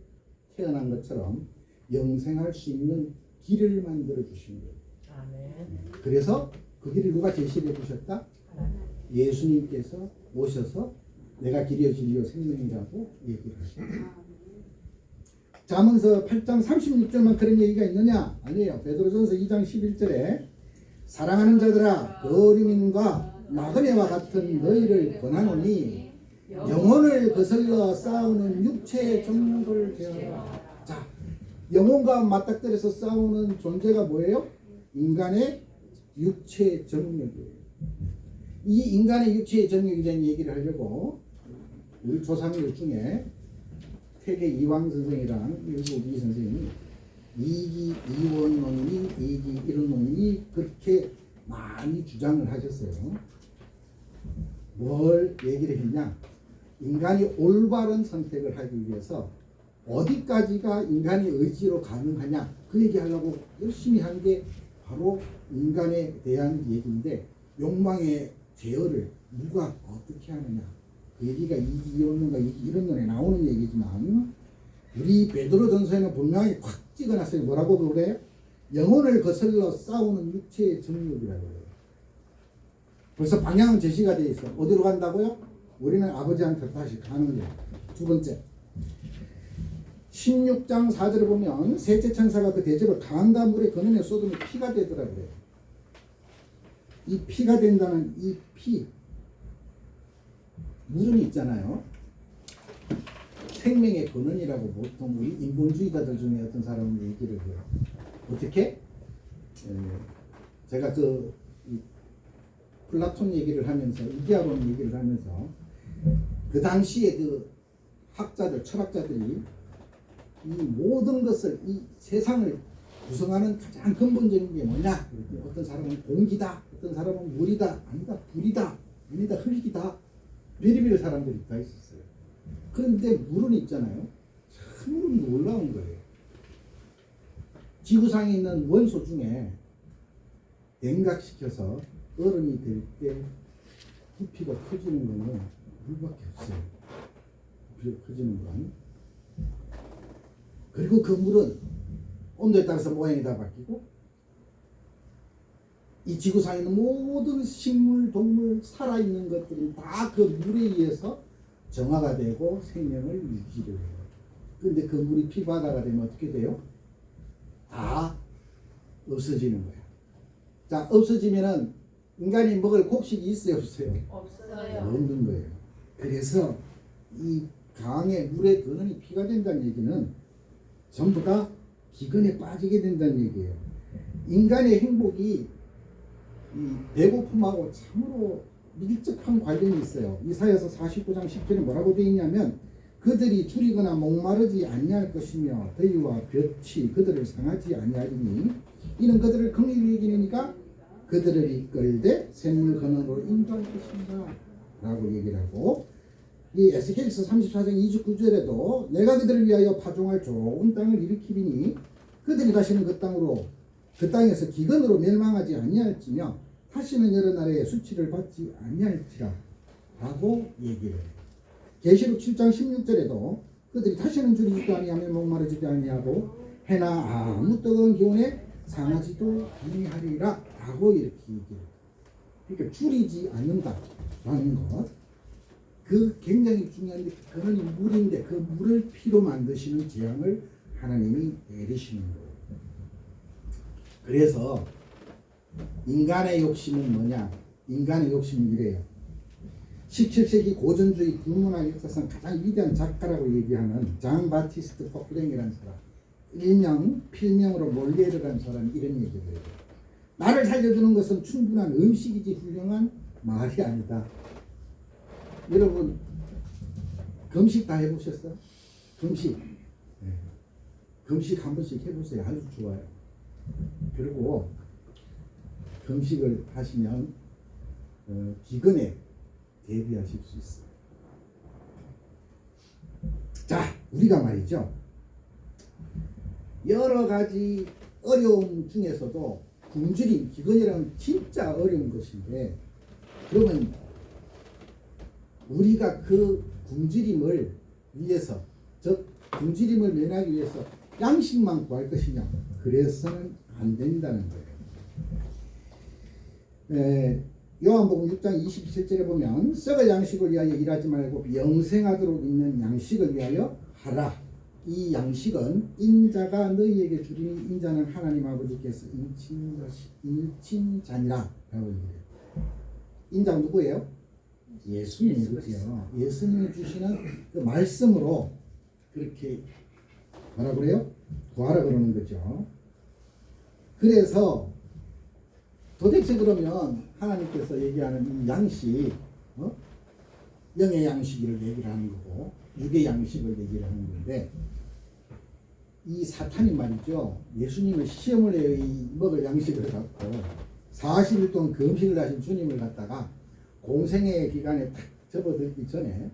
태어난 것처럼 영생할 수 있는 길을 만들어 주신 거예요. 그래서 그 길을 누가 제시해 주셨다? 예수님께서 오셔서 내가 길이요 진리요 생명이라고 얘기를 하셨다. 잠언서 8장 36절만 그런 얘기가 있느냐? 아니에요. 베드로전서 2장 11절에 사랑하는 자들아 그 어림임과 나그네와 같은 너희를 권하노니 영혼을 거슬러 싸우는 육체의 정욕을 배워라. 자, 영혼과 맞닥뜨려서 싸우는 존재가 뭐예요? 인간의 육체의 정욕이에요. 이 인간의 육체의 정욕에 대한 얘기를 하려고 우리 조상들 중에 태계 이황 선생이랑 일국 이 선생님이 이기 이원 논리, 이기 이론 논리 그렇게 많이 주장을 하셨어요. 뭘 얘기를 했냐? 인간이 올바른 선택을 하기 위해서 어디까지가 인간의 의지로 가능하냐 그 얘기하려고 열심히 한 게 바로 인간에 대한 얘기인데 욕망의 제어를 누가 어떻게 하느냐 그 얘기가 이기 이원론과 이기 이론론에 나오는 얘기지만 우리 베드로전서에는 분명히 확 찍어놨어요. 뭐라고 그래요? 영혼을 거슬러 싸우는 육체의 정욕이라고 해요. 벌써 방향은 제시가 돼 있어. 어디로 간다고요? 우리는 아버지한테 다시 가는 거예요. 두 번째 16장 4절을 보면 셋째 천사가 그 대접을 강한 물에 그늘에 쏟으면 피가 되더라고요. 이 피가 된다는 이 피 물은 있잖아요. 생명의 근원이라고 보통 우리 인본주의자들 중에 어떤 사람은 얘기를 해요. 어떻게? 제가 그 플라톤 얘기를 하면서 이데아론 얘기를 하면서 그 당시에 그 학자들 철학자들이 이 모든 것을 이 세상을 구성하는 가장 근본적인 게 뭐냐? 어떤 사람은 공기다, 어떤 사람은 물이다, 아니다 불이다, 아니다 흙이다. 별의별 사람들이 다 있었어요. 그런데 물은 있잖아요. 참으로 놀라운 거예요. 지구상에 있는 원소 중에 냉각시켜서 얼음이 될 때 부피가 커지는 거는 물밖에 없어요. 부피가 커지는 건. 그리고 그 물은 온도에 따라서 모양이 다 바뀌고 이 지구상에 있는 모든 식물, 동물, 살아있는 것들은 다 그 물에 의해서 정화가 되고 생명을 유지를 해요. 그런데 그 물이 피바다가 되면 어떻게 돼요? 다 없어지는 거야. 자, 없어지면은 인간이 먹을 곡식이 있어요, 없어요? 없어요. 없는 거예요. 그래서 이 강의 물의 근원이 피가 된다는 얘기는 전부 다 기근에 빠지게 된다는 얘기예요. 인간의 행복이 이 배고픔하고 참으로 밀접한 관련이 있어요. 이사야서 49장 10절에 뭐라고 되어 있냐면 그들이 줄이거나 목마르지 아니할 것이며 더위와 볕이 그들을 상하지 아니하리니 이는 그들을 긍휼히 여기니까 그들을 이끌되 샘물 근원으로 인도할 것인가 라고 얘기를 하고 이 에스겔서 34장 29절에도 내가 그들을 위하여 파종할 좋은 땅을 일으키리니 그들이 다시는 그 땅으로 그 땅에서 기근으로 멸망하지 아니할지며 다시는 여러 나라의 수치를 받지 아니할지라 라고 얘기를 해요. 계시록 7장 16절에도 그들이 다시는 줄이지도 아니하며 목마르지도 아니하고 해나 아무 뜨거운 기온에 상하지도 아니하리라 라고 이렇게 얘기해요. 그러니까 줄이지 않는다라는 것, 그 굉장히 중요한데, 그는 물인데 그 물을 피로 만드시는 재앙을 하나님이 내리시는 거예요. 그래서 인간의 욕심은 뭐냐? 인간의 욕심은 이래요. 17세기 고전주의 국문학 역사상 가장 위대한 작가라고 얘기하는 장 바티스트 포클랭이라는 사람, 일명 필명으로 몰리에르라는 사람이 이런 얘기를 해요. 나를 살려주는 것은 충분한 음식이지 훌륭한 말이 아니다. 여러분 금식 다 해보셨어요? 금식. 네. 금식 한 번씩 해보세요. 아주 좋아요. 그리고 금식을 하시면 기근에 대비하실 수 있어요. 자, 우리가 말이죠, 여러 가지 어려움 중에서도 굶주림, 기근이라는 진짜 어려운 것인데, 그러면 우리가 그 굶주림을 위해서, 즉 굶주림을 면하기 위해서 양식만 구할 것이냐? 그래서는 안 된다는 거예요. 요한복음 6장 27절에 보면 썩을 양식을 위하여 일하지 말고 영생하도록 있는 양식을 위하여 하라. 이 양식은 인자가 너희에게 주리니 인자는 하나님 아버지께서 인친자니라 라고 얘기해요. 인자가 누구예요? 예수님이죠. 예수님이 주시는 그 말씀으로 그렇게 뭐라 그래요? 구하라 그러는 거죠. 그래서 도대체 그러면 하나님께서 얘기하는 이 양식, 영의 양식을 얘기를 하는 거고 육의 양식을 얘기를 하는 건데, 이 사탄이 말이죠, 예수님을 시험을 해요. 이 먹을 양식을 갖고 40일 동안 금식을 하신 주님을 갖다가 공생의 기간에 탁 접어들기 전에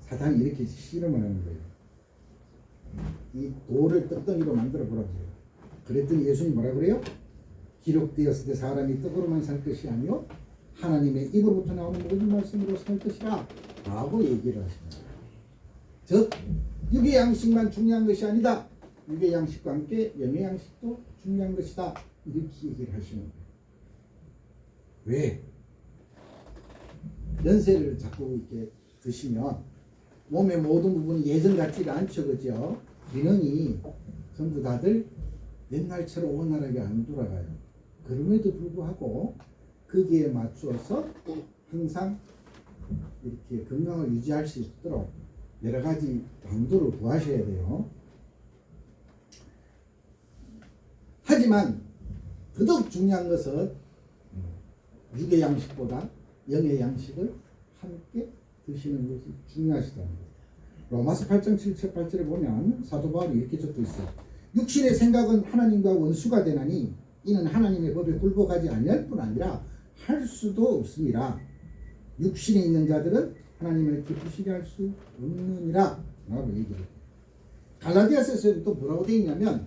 사탄이 이렇게 실험을 하는 거예요. 이 돌을 떡덩이로 만들어 보라고 해요. 그랬더니 예수님 뭐라 그래요? 기록되었을 때 사람이 떡으로만 살 것이 아니요 하나님의 입으로부터 나오는 모든 말씀으로 살 것이라 라고 얘기를 하십니다. 즉 육의 양식만 중요한 것이 아니다. 육의 양식과 함께 영의 양식도 중요한 것이다. 이렇게 얘기를 하시는 거예요. 왜? 연세를 자꾸 이렇게 드시면 몸의 모든 부분이 예전 같지가 않죠. 그죠? 기능이 전부 다들 옛날처럼 원활하게 안 돌아가요. 그럼에도 불구하고 거기에 맞추어서 항상 이렇게 건강을 유지할 수 있도록 여러 가지 방도를 구하셔야 돼요. 하지만 더더욱 중요한 것은 육의 양식보다 영의 양식을 함께 드시는 것이 중요하시다는 거예요. 로마서 8장 7절 8절에 보면 사도 바울이 이렇게 적혀 있어요. 육신의 생각은 하나님과 원수가 되나니 이는 하나님의 법에 굴복하지 아니할 뿐 아니라 할 수도 없습니다. 육신에 있는 자들은 하나님을 기쁘시게 할 수 없느니라 라고 얘기를 해요. 갈라디아서에서는 또 뭐라고 되어 있냐면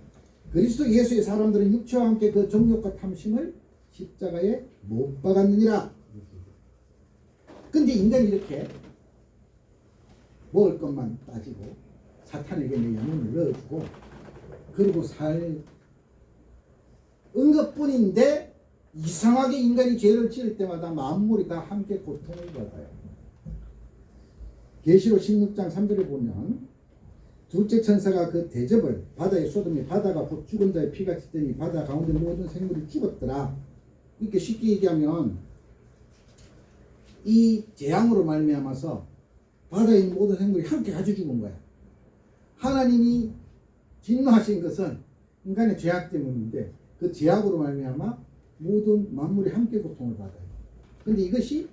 그리스도 예수의 사람들은 육체와 함께 그 정욕과 탐심을 십자가에 못 박았느니라. 근데 인간이 이렇게 먹을 것만 따지고 사탄에게 내 영혼을 넣어주고 그리고 살 것뿐인데 이상하게 인간이 죄를 지을 때마다 만물이 다 함께 고통을 받아요. 계시록 16장 3절에 보면 둘째 천사가 그 대접을 바다에 쏟으니 바다가 곧 죽은 자의 피같이 되니 바다 가운데 모든 생물이 죽었더라. 이렇게 쉽게 얘기하면 이 재앙으로 말미암아서 바다에 있는 모든 생물이 함께 같이 죽은 거야. 하나님이 진노하신 것은 인간의 죄악 때문인데 그 죄악으로 말미암아 모든 만물이 함께 고통을 받아요. 그런데 이것이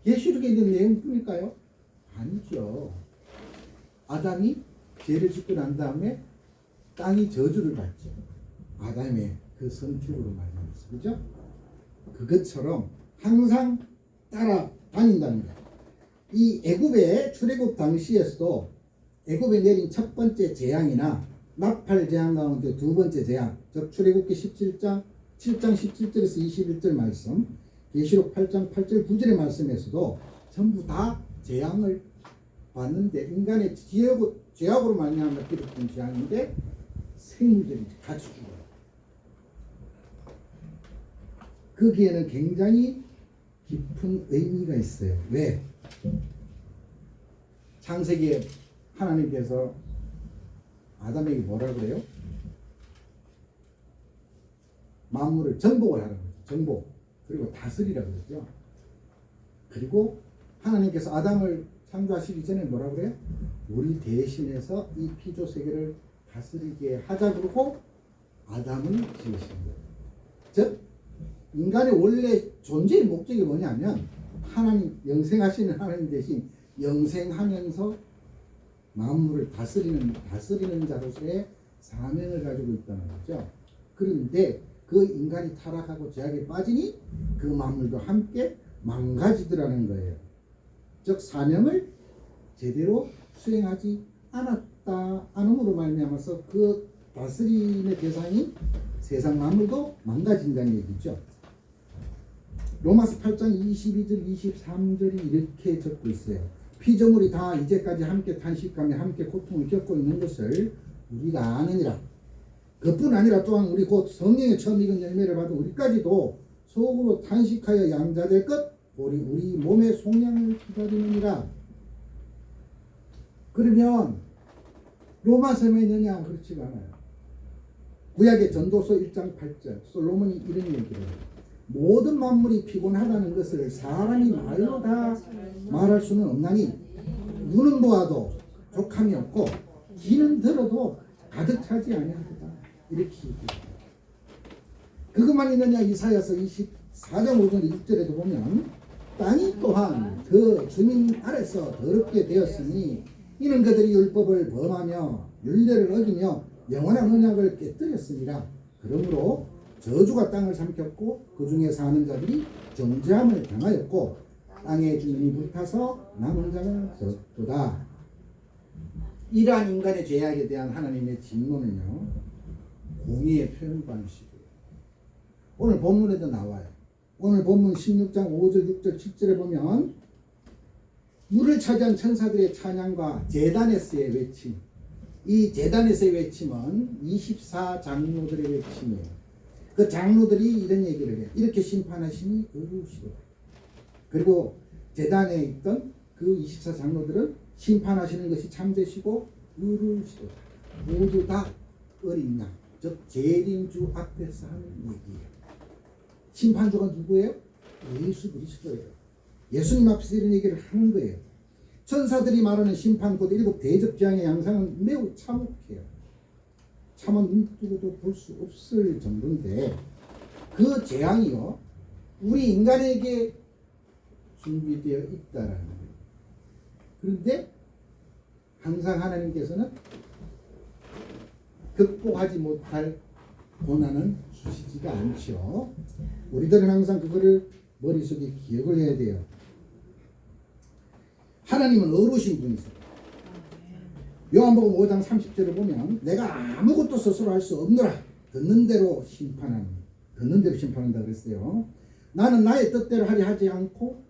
계시록에 있는 내용뿐일까요? 아니죠. 아담이 죄를 짓고 난 다음에 땅이 저주를 받죠. 아담의 그 선택으로 말미암아서, 그죠? 그것처럼 항상 따라다닌다는 거예요. 이 애굽의 출애굽 당시에서도 애굽에 내린 첫 번째 재앙이나 나팔 재앙 가운데 두 번째 재앙, 즉 출애굽기 7장 17절에서 21절 말씀, 계시록 8장 8절 9절의 말씀에서도 전부 다 재앙을 받는데 인간의 죄악으로 말미암아 비롯된 재앙인데 생물들이 같이 죽어요. 거기에는 굉장히 깊은 의미가 있어요. 왜? 창세기에 하나님께서 아담에게 뭐라 그래요? 만물을 정복을 하는 거죠. 정복. 그리고 다스리라 그랬죠. 그리고 하나님께서 아담을 창조하시기 전에 뭐라 그래요? 우리 대신해서 이 피조 세계를 다스리게 하자 그러고 아담을 지으신 거예요. 즉 인간의 원래 존재의 목적이 뭐냐면 하나님, 영생하시는 하나님 대신 영생하면서 만물을 다스리는 자로서의 사명을 가지고 있다는 거죠. 그런데 그 인간이 타락하고 죄악에 빠지니 그 만물도 함께 망가지더라는 거예요. 즉 사명을 제대로 수행하지 않음으로 말미암아서 그 다스림의 대상인 세상 만물도 망가진다는 얘기죠. 로마서 8장 22절 23절이 이렇게 적고 있어요. 피조물이 다 이제까지 함께 탄식하며 함께 고통을 겪고 있는 것을 우리가 아느니라. 그뿐 아니라 또한 우리 곧 성령의 처음 익은 열매를 받은 우리까지도 속으로 탄식하여 양자될 것 우리 몸의 속량을 기다리느니라. 그러면 로마서에 있느냐? 그렇지가 않아요. 구약의 전도서 1장 8절 솔로몬이 이런 얘기를 해요. 모든 만물이 피곤하다는 것을 사람이 말로 다 말할 수는 없나니 눈은 보아도 족함이 없고 귀는 들어도 가득 차지 아니하다. 이렇게 얘기해요. 그것만 있느냐? 이사야서 24장 5절 6절에도 보면 땅이 또한 그 주민 아래서 더럽게 되었으니 이는 그들이 율법을 범하며 율례를 어기며 영원한 언약을 깨뜨렸습니다. 그러므로 저주가 땅을 삼켰고 그 중에 사는 자들이 정죄함을 당하였고 땅의 주민이 불타서 남은 자가 적도다. 이러한 인간의 죄악에 대한 하나님의 진노는요, 공의의 표현 방식이에요. 오늘 본문에도 나와요. 오늘 본문 16장 5절 6절 7절에 보면 물을 차지한 천사들의 찬양과 제단에서의 외침, 이 제단에서의 외침은 24장로들의 외침이에요. 그 장로들이 이런 얘기를 해요. 이렇게 심판하시니 의로우시도다. 그리고 제단에 있던 그 24장로들은 심판하시는 것이 참되시고 의로우시도다. 모두 다 어린 양, 즉 재림주 앞에서 하는 얘기예요. 심판주가 누구예요? 예수 그리스도예요. 예수님 앞에서 이런 얘기를 하는 거예요. 천사들이 말하는 심판 곧 일곱 대접재앙의 양상은 매우 참혹해요. 차마 눈 뜨고도 볼 수 없을 정도인데 그 재앙이요 우리 인간에게 준비되어 있다라는 거예요. 그런데 항상 하나님께서는 극복하지 못할 고난은 주시지가 않죠. 우리들은 항상 그거를 머릿속에 기억을 해야 돼요. 하나님은 어루신 분이세요. 요한복음 5장 30절을 보면 내가 아무것도 스스로 할 수 없노라. 듣는 대로 심판한다 그랬어요. 나는 나의 뜻대로 하려 하지 않고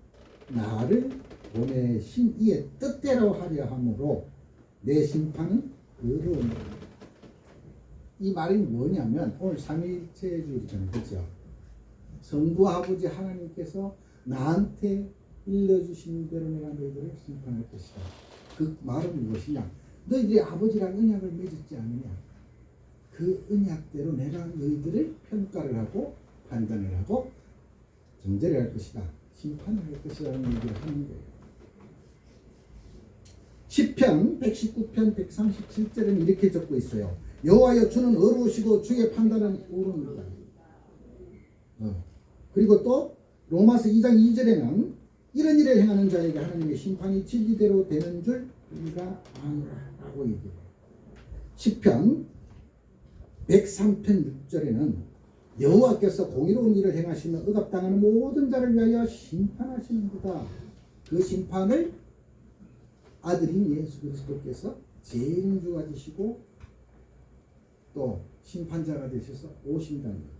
나를 보내신 이의 뜻대로 하려 함으로 내 심판은 의로운. 이 말이 뭐냐면 오늘 삼위일체주의잖아요. 그렇죠? 성부 아버지 하나님께서 나한테 일러주신 대로 내가 너희들을 심판할 것이다. 그 말은 무엇이냐? 너희들이 아버지랑 언약을 맺었지 않느냐? 그 언약대로 내가 너희들을 평가를 하고 판단을 하고 정죄를 할 것이다. 심판을 할 것이라는 얘기를 하는 거예요. 시편 119편 137절은 이렇게 적고 있어요. 여호와여 주는 어루우시고 주의 판단은 옳으니라. 그리고 또 로마서 2장 2절에는 이런 일을 행하는 자에게 하나님의 심판이 진리대로 되는 줄 우리가 아노라 라고 얘기해요. 시편 103편 6절에는 여호와께서 공의로운 일을 행하시며 억압당하는 모든 자를 위하여 심판하시는구다. 그 심판을 아들인 예수 그리스도께서 재림주가 되시고 또 심판자가 되셔서 오신다는 거예요.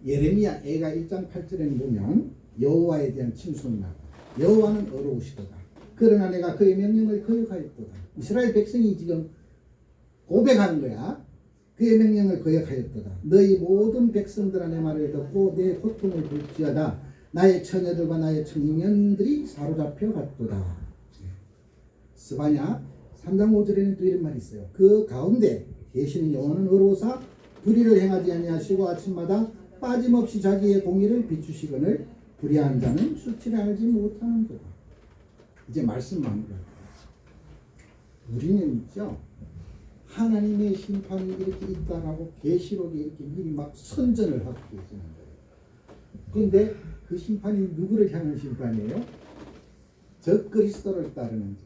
예레미야 애가 1장 8절에는 보면 여호와에 대한 칭송이 나와. 여호와는 어려우시도다. 그러나 내가 그의 명령을 거역하였도다. 이스라엘 백성이 지금 고백하는 거야. 그의 명령을 거역하였도다. 너희 모든 백성들아 내 말을 듣고 내 고통을 볼지어다. 나의 처녀들과 나의 청년들이 사로잡혀 갔도다. 스바냐 3장 5절에는 또 이런 말이 있어요. 그 가운데 계시는 여호와는 어로사 불의를 행하지 아니하시고 아침마다 빠짐없이 자기의 공의를 비추시거늘 불의한 자는 수치를 알지 못하는도다. 이제 말씀 마무리합니다. 우리는 있죠. 하나님의 심판이 이렇게 있다라고 계시록에 이렇게 미리 막 선전을 하고 계시는 거예요. 그런데 그 심판이 누구를 향한 심판이에요? 적 그리스도를 따르는 자.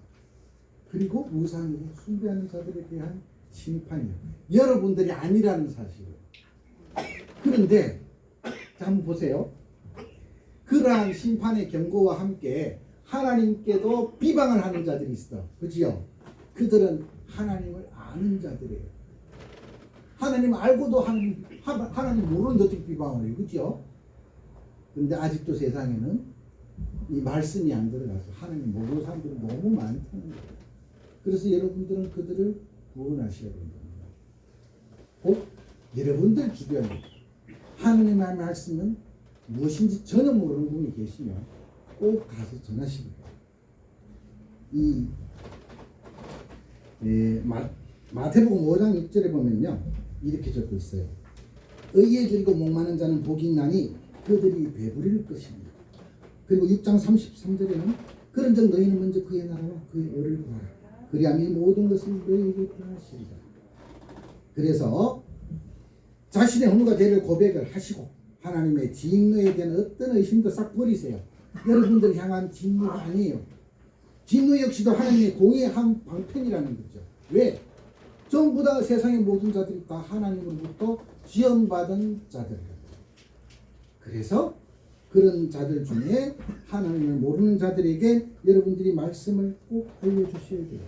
그리고 우상을 숭배하는 자들에 대한 심판이에요. 여러분들이 아니라는 사실을. 그런데 자, 한번 보세요. 그러한 심판의 경고와 함께 하나님께도 비방을 하는 자들이 있어. 그지요? 그들은 하나님을 아는 자들이에요. 하나님 알고도 하나님 모르는데 어떻게 비방을 해요? 그죠? 근데 아직도 세상에는 이 말씀이 안 들어가서 하나님 모르는 사람들이 너무 많다는 거예요. 그래서 여러분들은 그들을 구원하셔야 된답니다. 꼭 여러분들 주변에 하나님의 말씀은 무엇인지 전혀 모르는 분이 계시면 꼭 가서 전하시기 바랍니다. 마태복음 5장 6절에 보면요 이렇게 적혀 있어요. 의에 줄이고 목마른 자는 복이 있나니 그들이 배부릴 것입니다. 그리고 6장 33절에는 그런즉 너희는 먼저 그의 나라와 그의 의를 구하라. 그리하면 이 모든 것을 너희에게 더하시리라. 그래서 자신의 허물과 죄를 고백을 하시고 하나님의 진노에 대한 어떤 의심도 싹 버리세요. 여러분들 향한 진노가 아니에요. 진노 역시도 하나님의 공의의 한 방편이라는 거죠. 왜? 전부 다 세상의 모든 자들이 다 하나님으로부터 지원받은 자들이에요. 그래서 그런 자들 중에 하나님을 모르는 자들에게 여러분들이 말씀을 꼭 알려주셔야 돼요.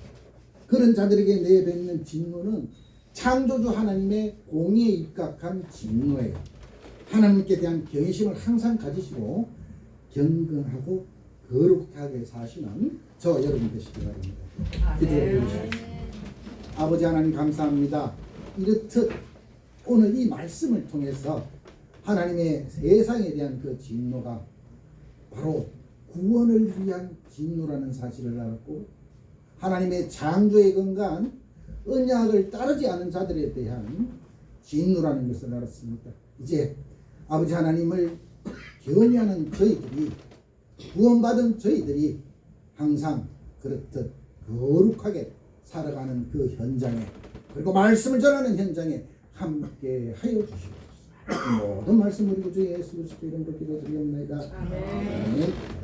그런 자들에게 내뱉는 진노는 창조주 하나님의 공의에 입각한 진노예요. 하나님께 대한 경외심을 항상 가지시고 경건하고 거룩하게 사시는 저 여러분 되시기 바랍니다. 기도해 주십시오. 아버지 하나님 감사합니다. 이렇듯 오늘 이 말씀을 통해서 하나님의 세상에 대한 그 진노가 바로 구원을 위한 진노라는 사실을 알았고 하나님의 창조에 건강한 언약을 따르지 않은 자들에 대한 진노라는 것을 알았습니다. 이제 아버지 하나님을 경외하는 저희들이 구원받은 저희들이 항상 그렇듯 거룩하게 살아가는 그 현장에 그리고 말씀을 전하는 현장에 함께 하여 주시옵소서. 모든 말씀 우리 구주 예수 그리스도 이름으로 기도드리옵나이다. 아멘.